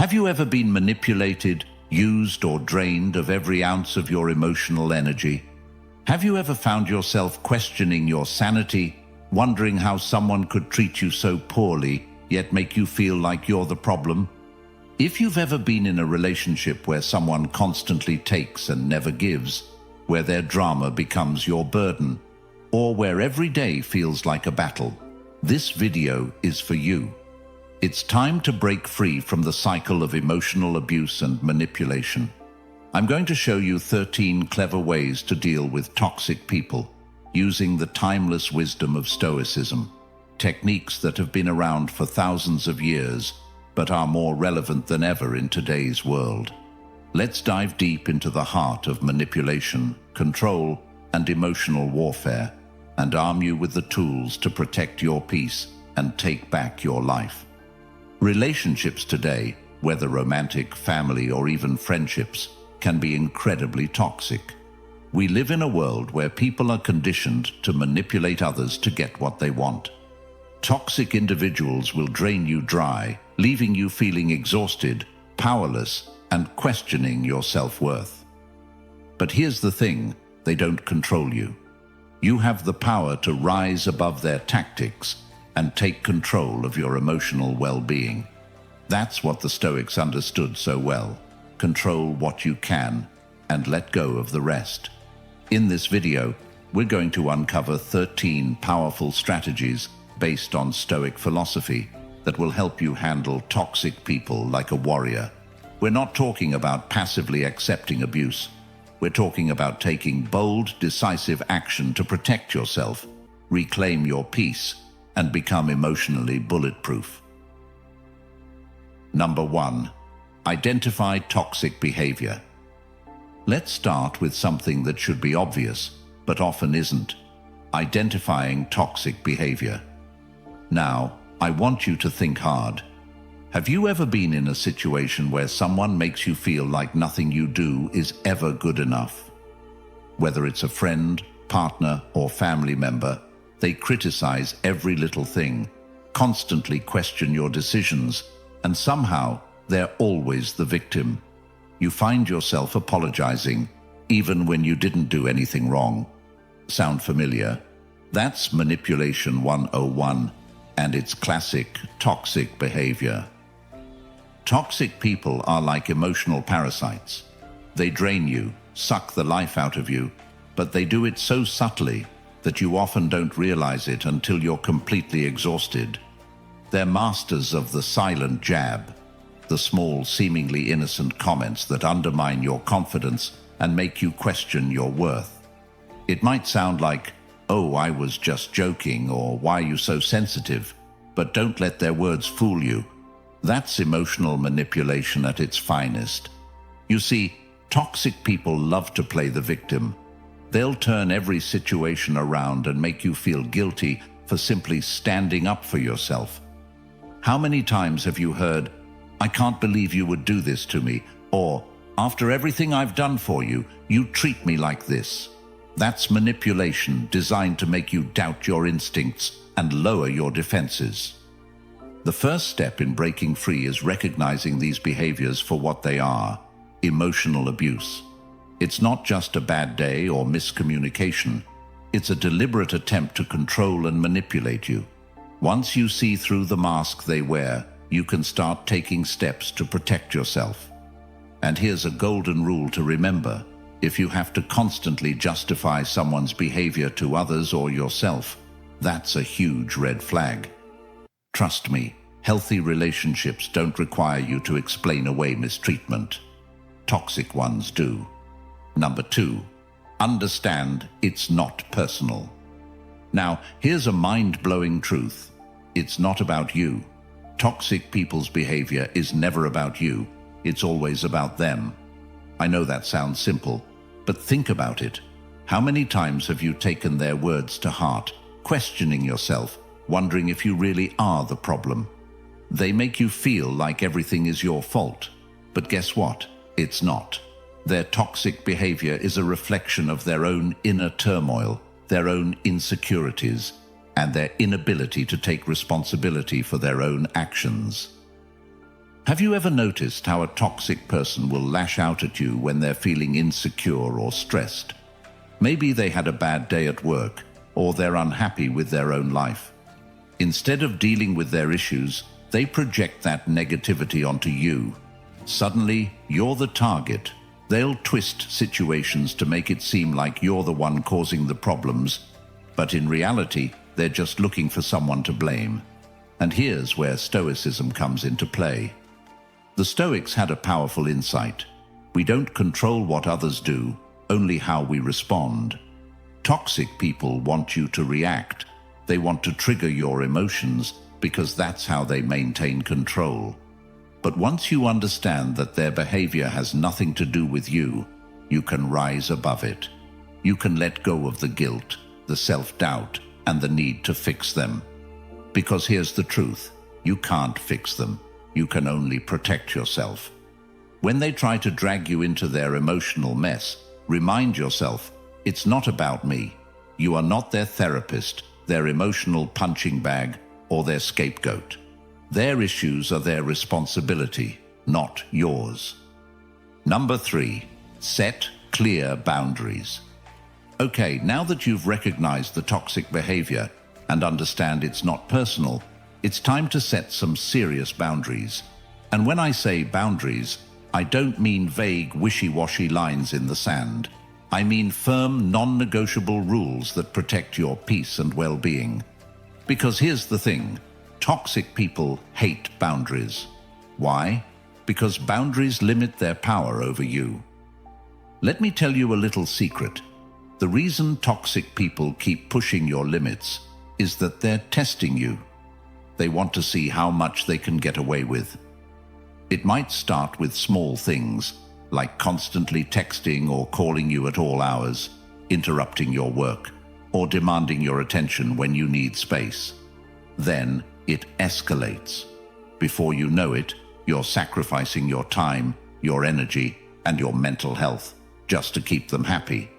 Have you ever been manipulated, used, or drained of every ounce of your emotional energy? Have you ever found yourself questioning your sanity, wondering how someone could treat you so poorly, yet make you feel like you're the problem? If you've ever been in a relationship where someone constantly takes and never gives, where their drama becomes your burden, or where every day feels like a battle, this video is for you. It's time to break free from the cycle of emotional abuse and manipulation. I'm going to show you 13 clever ways to deal with toxic people, using the timeless wisdom of Stoicism, techniques that have been around for thousands of years, but are more relevant than ever in today's world. Let's dive deep into the heart of manipulation, control, and emotional warfare, and arm you with the tools to protect your peace and take back your life. Relationships today, whether romantic, family, or even friendships, can be incredibly toxic. We live in a world where people are conditioned to manipulate others to get what they want. Toxic individuals will drain you dry, leaving you feeling exhausted, powerless, and questioning your self-worth. But here's the thing, they don't control you. You have the power to rise above their tactics and take control of your emotional well-being. That's what the Stoics understood so well. Control what you can and let go of the rest. In this video, we're going to uncover 13 powerful strategies based on Stoic philosophy that will help you handle toxic people like a warrior. We're not talking about passively accepting abuse. We're talking about taking bold, decisive action to protect yourself, reclaim your peace, and become emotionally bulletproof. Number 1. Identify toxic behavior. Let's start with something that should be obvious, but often isn't. Identifying toxic behavior. Now, I want you to think hard. Have you ever been in a situation where someone makes you feel like nothing you do is ever good enough? Whether it's a friend, partner, or family member, they criticize every little thing, constantly question your decisions, and somehow they're always the victim. You find yourself apologizing, even when you didn't do anything wrong. Sound familiar? That's Manipulation 101, and it's classic toxic behavior. Toxic people are like emotional parasites. They drain you, suck the life out of you, but they do it so subtly that you often don't realize it until you're completely exhausted. They're masters of the silent jab, the small, seemingly innocent comments that undermine your confidence and make you question your worth. It might sound like, "Oh, I was just joking," or "Why are you so sensitive?" But don't let their words fool you. That's emotional manipulation at its finest. You see, toxic people love to play the victim. They'll turn every situation around and make you feel guilty for simply standing up for yourself. How many times have you heard, "I can't believe you would do this to me," or "After everything I've done for you, you treat me like this"? That's manipulation designed to make you doubt your instincts and lower your defenses. The first step in breaking free is recognizing these behaviors for what they are: emotional abuse. It's not just a bad day or miscommunication. It's a deliberate attempt to control and manipulate you. Once you see through the mask they wear, you can start taking steps to protect yourself. And here's a golden rule to remember: if you have to constantly justify someone's behavior to others or yourself, that's a huge red flag. Trust me, healthy relationships don't require you to explain away mistreatment. Toxic ones do. Number 2, understand it's not personal. Now, here's a mind-blowing truth. It's not about you. Toxic people's behavior is never about you. It's always about them. I know that sounds simple, but think about it. How many times have you taken their words to heart, questioning yourself, wondering if you really are the problem? They make you feel like everything is your fault. But guess what? It's not. Their toxic behavior is a reflection of their own inner turmoil, their own insecurities, and their inability to take responsibility for their own actions. Have you ever noticed how a toxic person will lash out at you when they're feeling insecure or stressed? Maybe they had a bad day at work, or they're unhappy with their own life. Instead of dealing with their issues, they project that negativity onto you. Suddenly, you're the target. They'll twist situations to make it seem like you're the one causing the problems, but in reality, they're just looking for someone to blame. And here's where Stoicism comes into play. The Stoics had a powerful insight. We don't control what others do, only how we respond. Toxic people want you to react. They want to trigger your emotions because that's how they maintain control. But once you understand that their behavior has nothing to do with you, you can rise above it. You can let go of the guilt, the self-doubt, and the need to fix them. Because here's the truth, you can't fix them. You can only protect yourself. When they try to drag you into their emotional mess, remind yourself, it's not about me. You are not their therapist, their emotional punching bag, or their scapegoat. Their issues are their responsibility, not yours. Number 3, set clear boundaries. Okay, now that you've recognized the toxic behavior and understand it's not personal, it's time to set some serious boundaries. And when I say boundaries, I don't mean vague, wishy-washy lines in the sand. I mean firm, non-negotiable rules that protect your peace and well-being. Because here's the thing, toxic people hate boundaries. Why? Because boundaries limit their power over you. Let me tell you a little secret. The reason toxic people keep pushing your limits is that they're testing you. They want to see how much they can get away with. It might start with small things, like constantly texting or calling you at all hours, interrupting your work, or demanding your attention when you need space. Then it escalates. Before you know it, you're sacrificing your time, your energy, and your mental health just to keep them happy.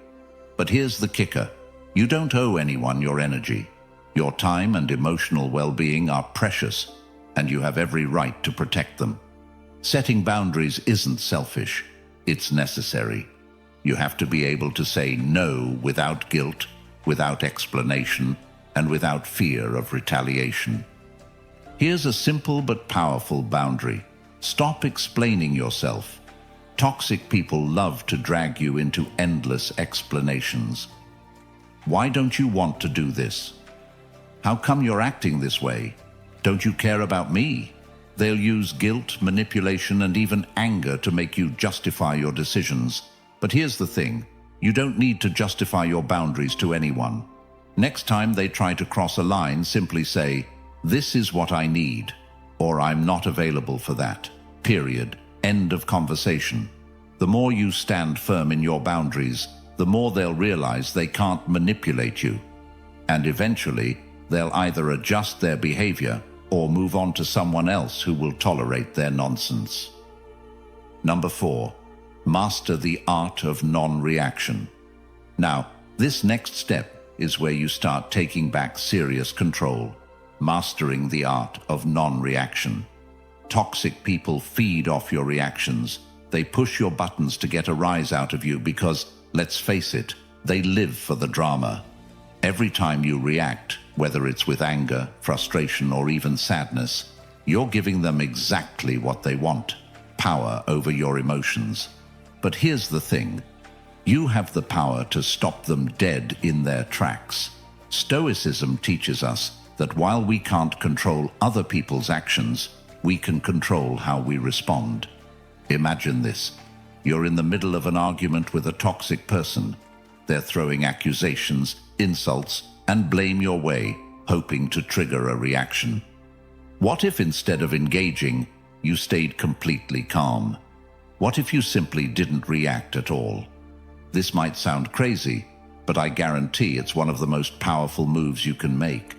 But here's the kicker. You don't owe anyone your energy. Your time and emotional well-being are precious, and you have every right to protect them. Setting boundaries isn't selfish. It's necessary. You have to be able to say no without guilt, without explanation, and without fear of retaliation. Here's a simple but powerful boundary. Stop explaining yourself. Toxic people love to drag you into endless explanations. Why don't you want to do this? How come you're acting this way? Don't you care about me? They'll use guilt, manipulation, and even anger to make you justify your decisions. But here's the thing, you don't need to justify your boundaries to anyone. Next time they try to cross a line, simply say, "This is what I need," or "I'm not available for that." Period. End of conversation. The more you stand firm in your boundaries, the more they'll realize they can't manipulate you. And eventually, they'll either adjust their behavior or move on to someone else who will tolerate their nonsense. Number 4, master the art of non-reaction. Now, this next step is where you start taking back serious control, mastering the art of non-reaction. Toxic people feed off your reactions. They push your buttons to get a rise out of you because, let's face it, they live for the drama. Every time you react, whether it's with anger, frustration, or even sadness, you're giving them exactly what they want, power over your emotions. But here's the thing, you have the power to stop them dead in their tracks. Stoicism teaches us that while we can't control other people's actions, we can control how we respond. Imagine this. You're in the middle of an argument with a toxic person. They're throwing accusations, insults, and blame your way, hoping to trigger a reaction. What if instead of engaging, you stayed completely calm? What if you simply didn't react at all? This might sound crazy, but I guarantee it's one of the most powerful moves you can make.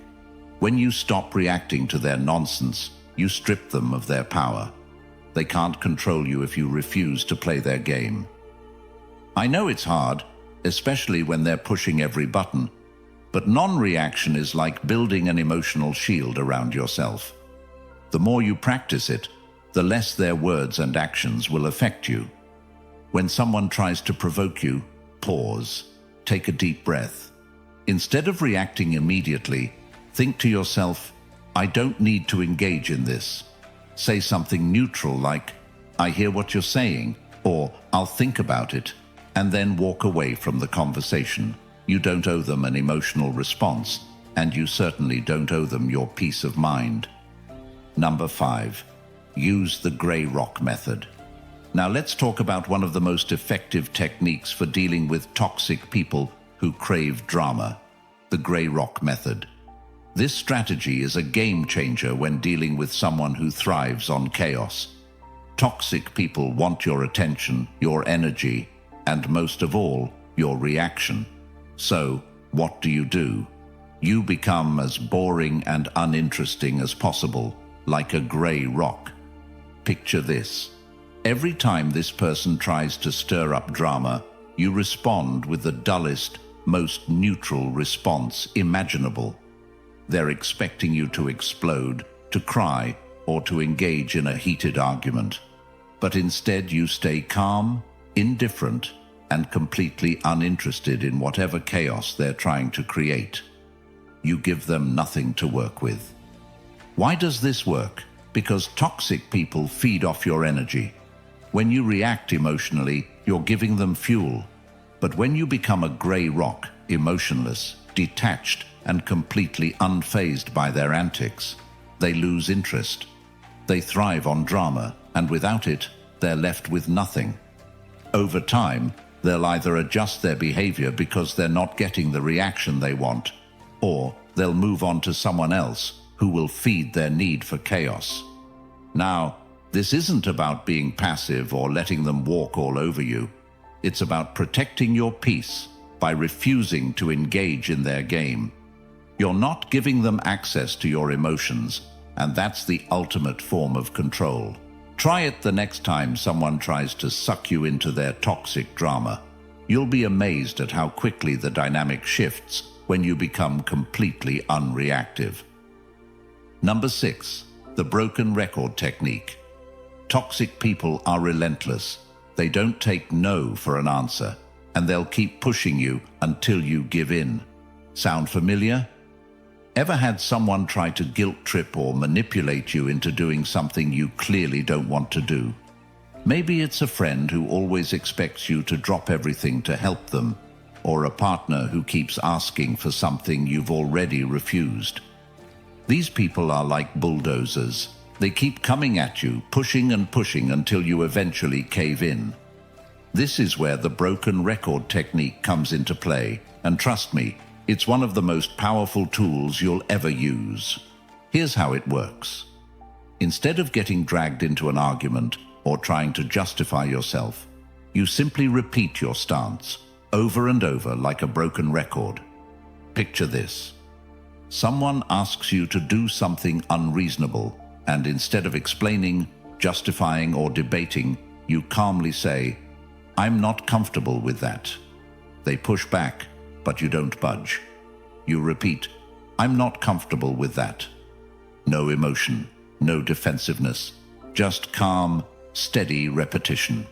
When you stop reacting to their nonsense, you strip them of their power. They can't control you if you refuse to play their game. I know it's hard, especially when they're pushing every button, but non-reaction is like building an emotional shield around yourself. The more you practice it, the less their words and actions will affect you. When someone tries to provoke you, pause, take a deep breath. Instead of reacting immediately, think to yourself, I don't need to engage in this. Say something neutral like, I hear what you're saying, or I'll think about it, and then walk away from the conversation. You don't owe them an emotional response, and you certainly don't owe them your peace of mind. Number 5. Use the gray rock method. Now let's talk about one of the most effective techniques for dealing with toxic people who crave drama, the gray rock method. This strategy is a game changer when dealing with someone who thrives on chaos. Toxic people want your attention, your energy, and most of all, your reaction. So, what do? You become as boring and uninteresting as possible, like a gray rock. Picture this. Every time this person tries to stir up drama, you respond with the dullest, most neutral response imaginable. They're expecting you to explode, to cry, or to engage in a heated argument. But instead you stay calm, indifferent, and completely uninterested in whatever chaos they're trying to create. You give them nothing to work with. Why does this work? Because toxic people feed off your energy. When you react emotionally, you're giving them fuel. But when you become a gray rock, emotionless, detached, and completely unfazed by their antics, they lose interest. They thrive on drama, and without it, they're left with nothing. Over time, they'll either adjust their behavior because they're not getting the reaction they want, or they'll move on to someone else who will feed their need for chaos. Now, this isn't about being passive or letting them walk all over you. It's about protecting your peace by refusing to engage in their game. You're not giving them access to your emotions, and that's the ultimate form of control. Try it the next time someone tries to suck you into their toxic drama. You'll be amazed at how quickly the dynamic shifts when you become completely unreactive. Number 6. The broken record technique. Toxic people are relentless. They don't take no for an answer, and they'll keep pushing you until you give in. Sound familiar? Ever had someone try to guilt trip or manipulate you into doing something you clearly don't want to do? Maybe it's a friend who always expects you to drop everything to help them, or a partner who keeps asking for something you've already refused. These people are like bulldozers. They keep coming at you, pushing and pushing until you eventually cave in. This is where the broken record technique comes into play, and trust me, it's one of the most powerful tools you'll ever use. Here's how it works. Instead of getting dragged into an argument or trying to justify yourself, you simply repeat your stance over and over like a broken record. Picture this. Someone asks you to do something unreasonable, and instead of explaining, justifying, or debating, you calmly say, I'm not comfortable with that. They push back, but you don't budge. You repeat, I'm not comfortable with that. No emotion, no defensiveness, just calm, steady repetition.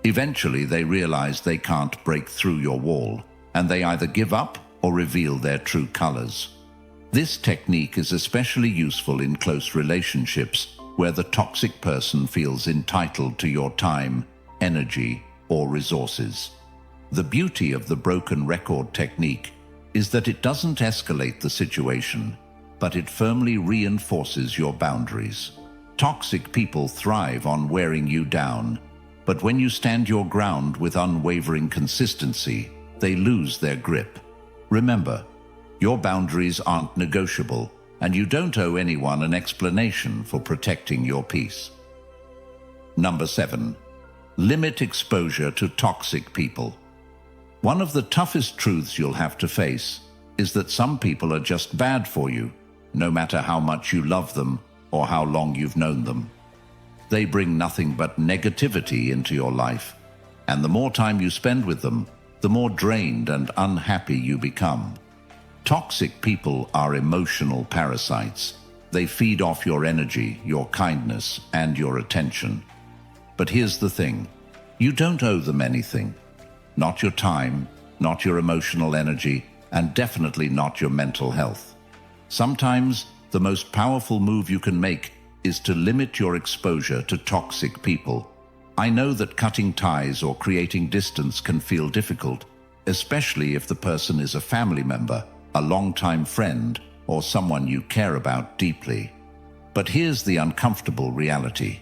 Eventually they realize they can't break through your wall, and they either give up or reveal their true colors. This technique is especially useful in close relationships where the toxic person feels entitled to your time, energy, or resources. The beauty of the broken record technique is that it doesn't escalate the situation, but it firmly reinforces your boundaries. Toxic people thrive on wearing you down, but when you stand your ground with unwavering consistency, they lose their grip. Remember, your boundaries aren't negotiable, and you don't owe anyone an explanation for protecting your peace. Number 7. Limit exposure to toxic people. One of the toughest truths you'll have to face is that some people are just bad for you, no matter how much you love them or how long you've known them. They bring nothing but negativity into your life, and the more time you spend with them, the more drained and unhappy you become. Toxic people are emotional parasites. They feed off your energy, your kindness, and your attention. But here's the thing. You don't owe them anything. Not your time, not your emotional energy, and definitely not your mental health. Sometimes, the most powerful move you can make is to limit your exposure to toxic people. I know that cutting ties or creating distance can feel difficult, especially if the person is a family member, a longtime friend, or someone you care about deeply. But here's the uncomfortable reality.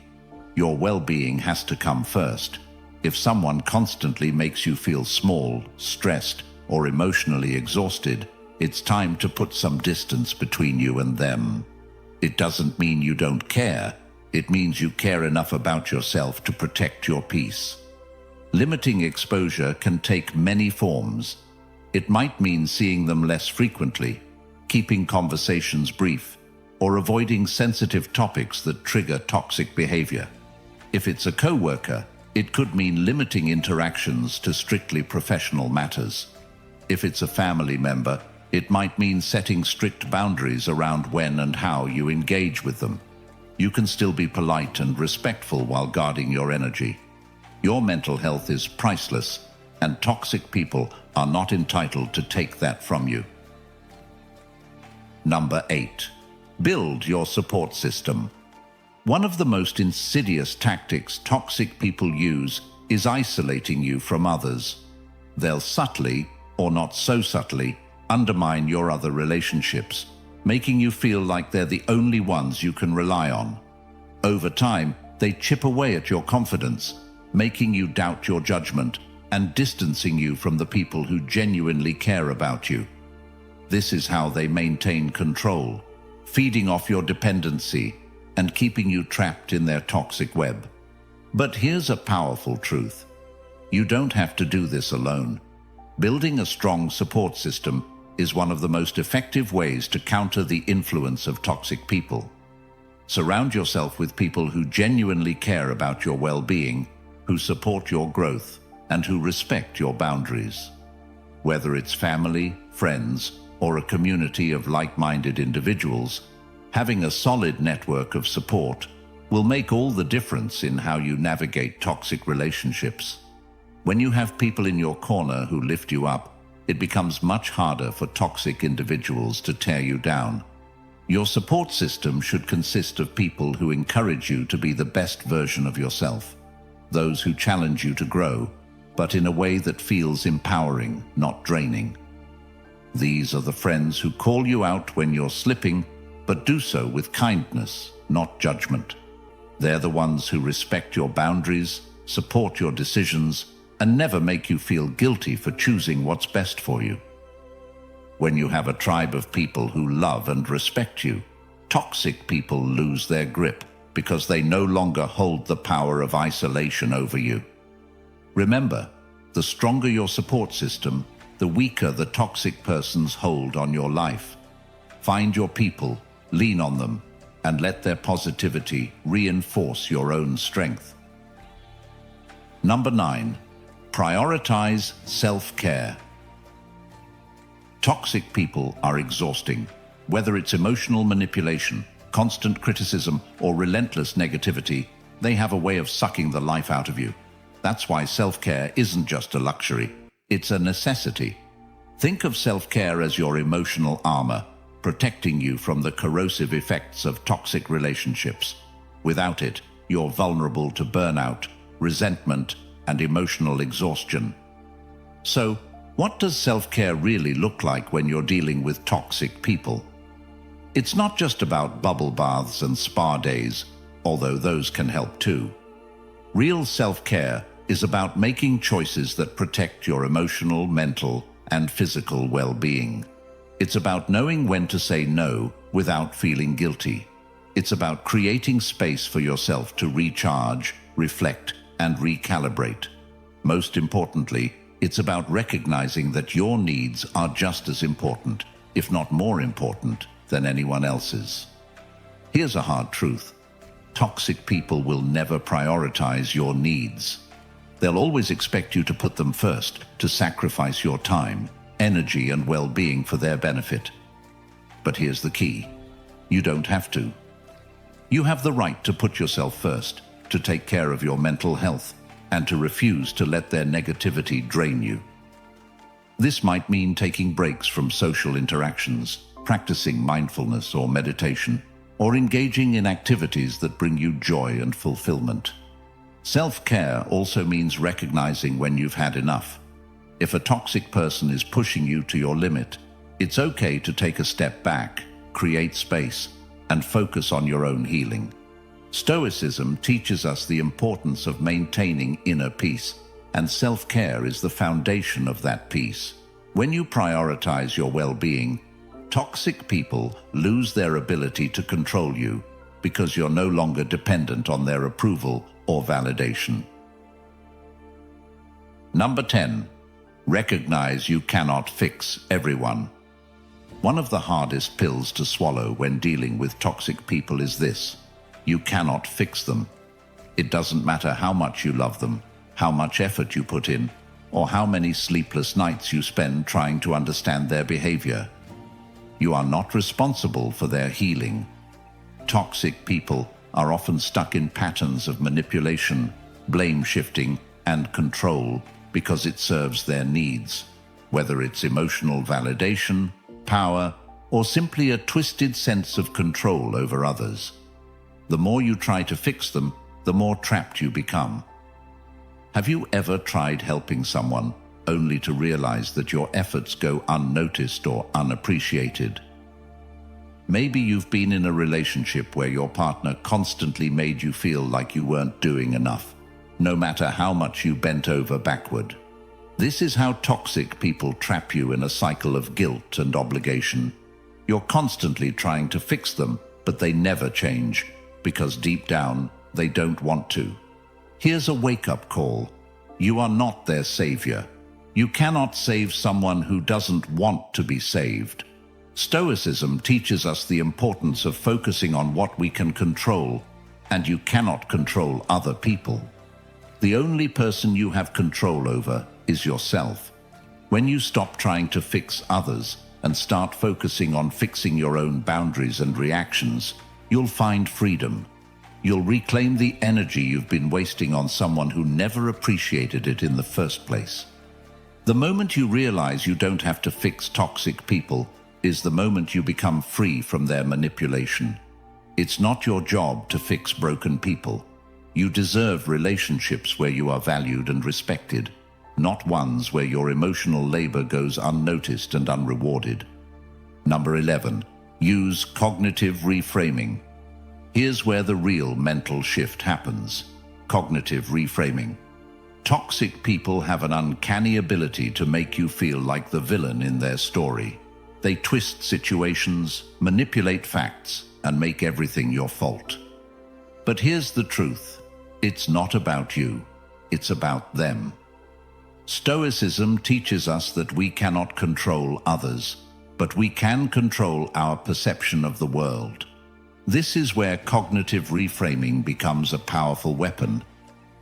Your well-being has to come first. If someone constantly makes you feel small, stressed, or emotionally exhausted, it's time to put some distance between you and them. It doesn't mean you don't care. It means you care enough about yourself to protect your peace. Limiting exposure can take many forms. It might mean seeing them less frequently, keeping conversations brief, or avoiding sensitive topics that trigger toxic behavior. If it's a coworker, it could mean limiting interactions to strictly professional matters. If it's a family member, it might mean setting strict boundaries around when and how you engage with them. You can still be polite and respectful while guarding your energy. Your mental health is priceless, and toxic people are not entitled to take that from you. Number 8. Build your support system. One of the most insidious tactics toxic people use is isolating you from others. They'll subtly, or not so subtly, undermine your other relationships, making you feel like they're the only ones you can rely on. Over time, they chip away at your confidence, making you doubt your judgment and distancing you from the people who genuinely care about you. This is how they maintain control, feeding off your dependency and keeping you trapped in their toxic web. But here's a powerful truth. You don't have to do this alone. Building a strong support system is one of the most effective ways to counter the influence of toxic people. Surround yourself with people who genuinely care about your well-being, who support your growth, and who respect your boundaries. Whether it's family, friends, or a community of like-minded individuals, having a solid network of support will make all the difference in how you navigate toxic relationships. When you have people in your corner who lift you up, it becomes much harder for toxic individuals to tear you down. Your support system should consist of people who encourage you to be the best version of yourself, those who challenge you to grow, but in a way that feels empowering, not draining. These are the friends who call you out when you're slipping, but do so with kindness, not judgment. They're the ones who respect your boundaries, support your decisions, and never make you feel guilty for choosing what's best for you. When you have a tribe of people who love and respect you, toxic people lose their grip because they no longer hold the power of isolation over you. Remember, the stronger your support system, the weaker the toxic person's hold on your life. Find your people, lean on them, and let their positivity reinforce your own strength. Number 9. Prioritize self-care. Toxic people are exhausting. Whether it's emotional manipulation, constant criticism, or relentless negativity, they have a way of sucking the life out of you. That's why self-care isn't just a luxury, it's a necessity. Think of self-care as your emotional armor, protecting you from the corrosive effects of toxic relationships. Without it, you're vulnerable to burnout, resentment, and emotional exhaustion. So, what does self-care really look like when you're dealing with toxic people? It's not just about bubble baths and spa days, although those can help too. Real self-care is about making choices that protect your emotional, mental, and physical well-being. It's about knowing when to say no without feeling guilty. It's about creating space for yourself to recharge, reflect, and recalibrate. Most importantly, it's about recognizing that your needs are just as important, if not more important, than anyone else's. Here's a hard truth. Toxic people will never prioritize your needs. They'll always expect you to put them first, to sacrifice your time, energy, and well-being for their benefit. But here's the key. You don't have to. You have the right to put yourself first, to take care of your mental health, and to refuse to let their negativity drain you. This might mean taking breaks from social interactions, practicing mindfulness or meditation, or engaging in activities that bring you joy and fulfillment. Self-care also means recognizing when you've had enough. If a toxic person is pushing you to your limit, it's okay to take a step back, create space, and focus on your own healing. Stoicism teaches us the importance of maintaining inner peace, and self-care is the foundation of that peace. When you prioritize your well-being, toxic people lose their ability to control you because you're no longer dependent on their approval or validation. Number 10. Recognize you cannot fix everyone. One of the hardest pills to swallow when dealing with toxic people is this: you cannot fix them. It doesn't matter how much you love them, how much effort you put in, or how many sleepless nights you spend trying to understand their behavior. You are not responsible for their healing. Toxic people are often stuck in patterns of manipulation, blame shifting, and control because it serves their needs, whether it's emotional validation, power, or simply a twisted sense of control over others. The more you try to fix them, the more trapped you become. Have you ever tried helping someone only to realize that your efforts go unnoticed or unappreciated? Maybe you've been in a relationship where your partner constantly made you feel like you weren't doing enough, no matter how much you bent over backward. This is how toxic people trap you in a cycle of guilt and obligation. You're constantly trying to fix them, but they never change, because deep down, they don't want to. Here's a wake-up call. You are not their savior. You cannot save someone who doesn't want to be saved. Stoicism teaches us the importance of focusing on what we can control, and you cannot control other people. The only person you have control over is yourself. When you stop trying to fix others and start focusing on fixing your own boundaries and reactions, you'll find freedom. You'll reclaim the energy you've been wasting on someone who never appreciated it in the first place. The moment you realize you don't have to fix toxic people is the moment you become free from their manipulation. It's not your job to fix broken people. You deserve relationships where you are valued and respected, not ones where your emotional labor goes unnoticed and unrewarded. Number 11. Use cognitive reframing. Here's where the real mental shift happens. Cognitive reframing. Toxic people have an uncanny ability to make you feel like the villain in their story. They twist situations, manipulate facts, and make everything your fault. But here's the truth. It's not about you. It's about them. Stoicism teaches us that we cannot control others, but we can control our perception of the world. This is where cognitive reframing becomes a powerful weapon.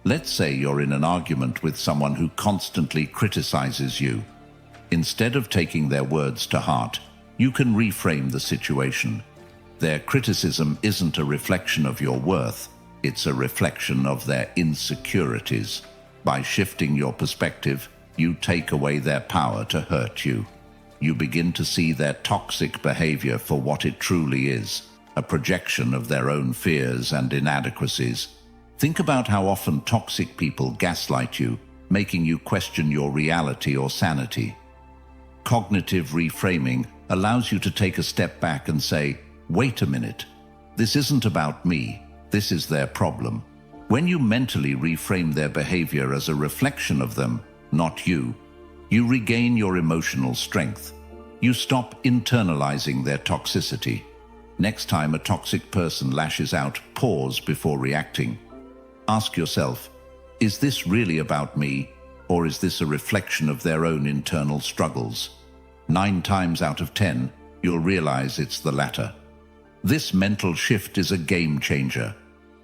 Let's say you're in an argument with someone who constantly criticizes you. Instead of taking their words to heart, you can reframe the situation. Their criticism isn't a reflection of your worth, it's a reflection of their insecurities. By shifting your perspective, you take away their power to hurt you. You begin to see their toxic behavior for what it truly is, a projection of their own fears and inadequacies. Think about how often toxic people gaslight you, making you question your reality or sanity. Cognitive reframing allows you to take a step back and say, wait a minute, this isn't about me, this is their problem. When you mentally reframe their behavior as a reflection of them, not you, you regain your emotional strength. You stop internalizing their toxicity. Next time a toxic person lashes out, pause before reacting. Ask yourself, is this really about me, or is this a reflection of their own internal struggles? 9 times out of 10, you'll realize it's the latter. This mental shift is a game changer.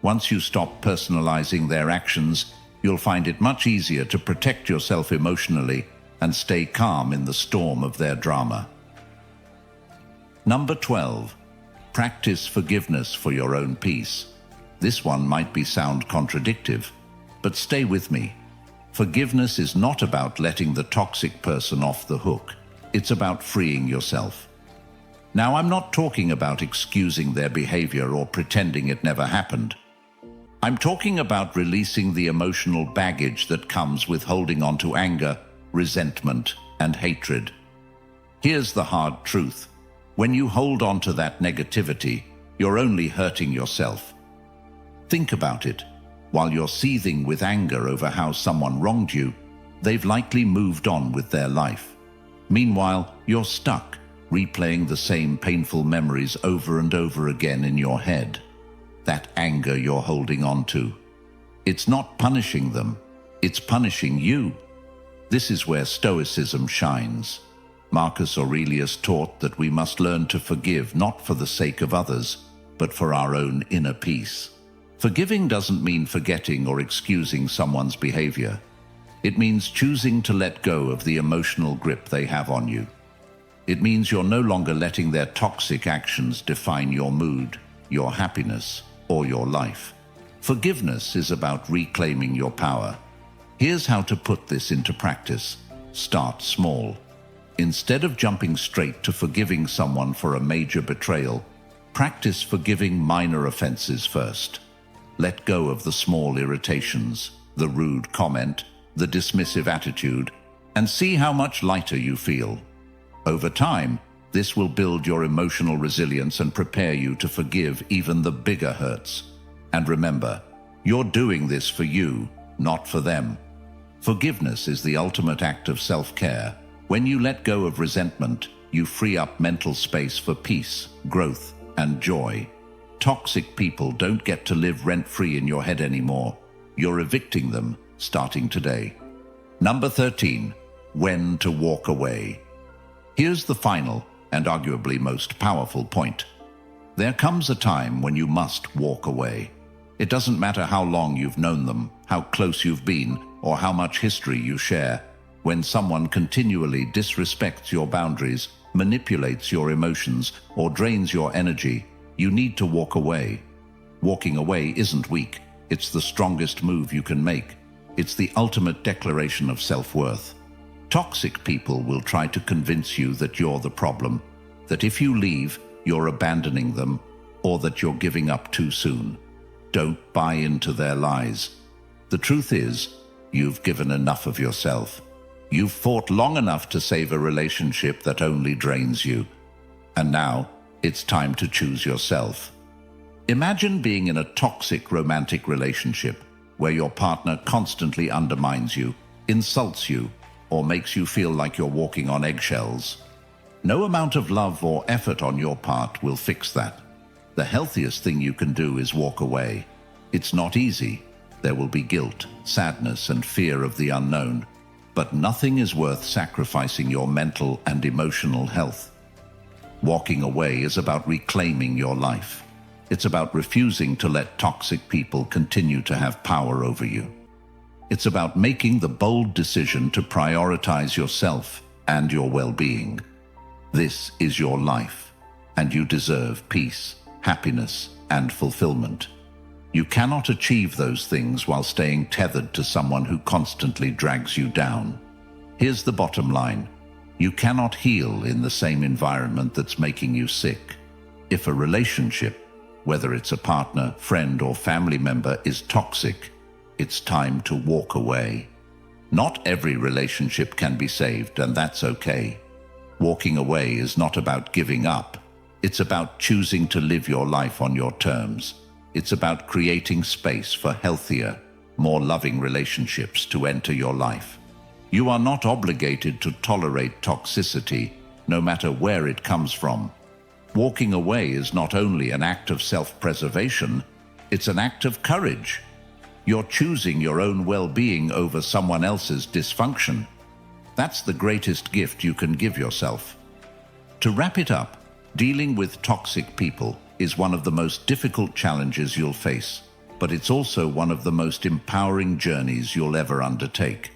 Once you stop personalizing their actions, you'll find it much easier to protect yourself emotionally and stay calm in the storm of their drama. Number 12. Practice forgiveness for your own peace. This one might sound contradictory, but stay with me. Forgiveness is not about letting the toxic person off the hook. It's about freeing yourself. Now, I'm not talking about excusing their behavior or pretending it never happened. I'm talking about releasing the emotional baggage that comes with holding on to anger, resentment, and hatred. Here's the hard truth. When you hold on to that negativity, you're only hurting yourself. Think about it. While you're seething with anger over how someone wronged you, they've likely moved on with their life. Meanwhile, you're stuck, replaying the same painful memories over and over again in your head. That anger you're holding on to. It's not punishing them, it's punishing you. This is where Stoicism shines. Marcus Aurelius taught that we must learn to forgive not for the sake of others, but for our own inner peace. Forgiving doesn't mean forgetting or excusing someone's behavior. It means choosing to let go of the emotional grip they have on you. It means you're no longer letting their toxic actions define your mood, your happiness, or your life. Forgiveness is about reclaiming your power. Here's how to put this into practice. Start small. Instead of jumping straight to forgiving someone for a major betrayal, practice forgiving minor offenses first. Let go of the small irritations, the rude comment, the dismissive attitude, and see how much lighter you feel. Over time, this will build your emotional resilience and prepare you to forgive even the bigger hurts. And remember, you're doing this for you, not for them. Forgiveness is the ultimate act of self-care. When you let go of resentment, you free up mental space for peace, growth, and joy. Toxic people don't get to live rent-free in your head anymore. You're evicting them, starting today. Number 13, when to walk away. Here's the final and arguably most powerful point. There comes a time when you must walk away. It doesn't matter how long you've known them, how close you've been, or how much history you share. When someone continually disrespects your boundaries, manipulates your emotions, or drains your energy, you need to walk away. Walking away isn't weak. It's the strongest move you can make. It's the ultimate declaration of self-worth. Toxic people will try to convince you that you're the problem, that if you leave, you're abandoning them, or that you're giving up too soon. Don't buy into their lies. The truth is, you've given enough of yourself. You've fought long enough to save a relationship that only drains you. And now, it's time to choose yourself. Imagine being in a toxic romantic relationship where your partner constantly undermines you, insults you, or makes you feel like you're walking on eggshells. No amount of love or effort on your part will fix that. The healthiest thing you can do is walk away. It's not easy. There will be guilt, sadness, and fear of the unknown. But nothing is worth sacrificing your mental and emotional health. Walking away is about reclaiming your life. It's about refusing to let toxic people continue to have power over you. It's about making the bold decision to prioritize yourself and your well-being. This is your life, and you deserve peace, happiness, and fulfillment. You cannot achieve those things while staying tethered to someone who constantly drags you down. Here's the bottom line. You cannot heal in the same environment that's making you sick. If a relationship, whether it's a partner, friend, or family member, is toxic, it's time to walk away. Not every relationship can be saved, and that's okay. Walking away is not about giving up. It's about choosing to live your life on your terms. It's about creating space for healthier, more loving relationships to enter your life. You are not obligated to tolerate toxicity, no matter where it comes from. Walking away is not only an act of self-preservation, it's an act of courage. You're choosing your own well-being over someone else's dysfunction. That's the greatest gift you can give yourself. To wrap it up, dealing with toxic people is one of the most difficult challenges you'll face, but it's also one of the most empowering journeys you'll ever undertake.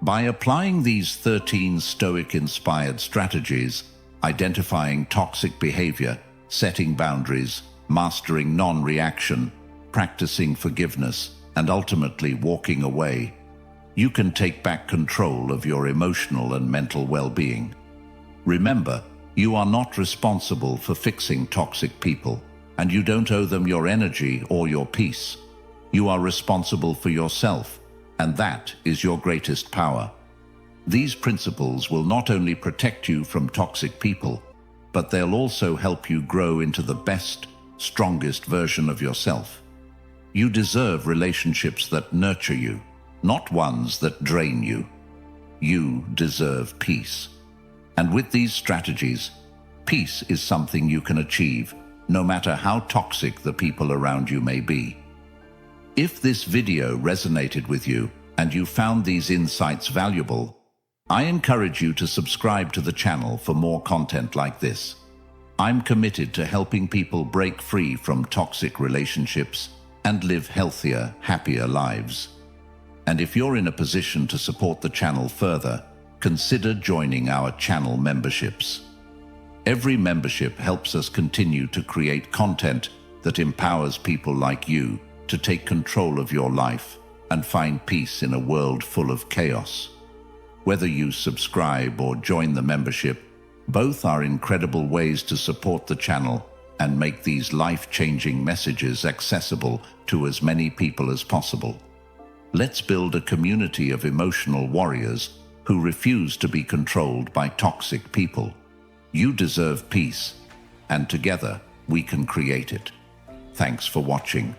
By applying these 13 Stoic-inspired strategies, identifying toxic behavior, setting boundaries, mastering non-reaction, practicing forgiveness, and ultimately walking away, you can take back control of your emotional and mental well-being. Remember, you are not responsible for fixing toxic people, and you don't owe them your energy or your peace. You are responsible for yourself, and that is your greatest power. These principles will not only protect you from toxic people, but they'll also help you grow into the best, strongest version of yourself. You deserve relationships that nurture you, not ones that drain you. You deserve peace. And with these strategies, peace is something you can achieve, no matter how toxic the people around you may be. If this video resonated with you and you found these insights valuable, I encourage you to subscribe to the channel for more content like this. I'm committed to helping people break free from toxic relationships and live healthier, happier lives. And if you're in a position to support the channel further, consider joining our channel memberships. Every membership helps us continue to create content that empowers people like you to take control of your life and find peace in a world full of chaos. Whether you subscribe or join the membership, both are incredible ways to support the channel and make these life-changing messages accessible to as many people as possible. Let's build a community of emotional warriors who refuse to be controlled by toxic people. You deserve peace, and together we can create it. Thanks for watching.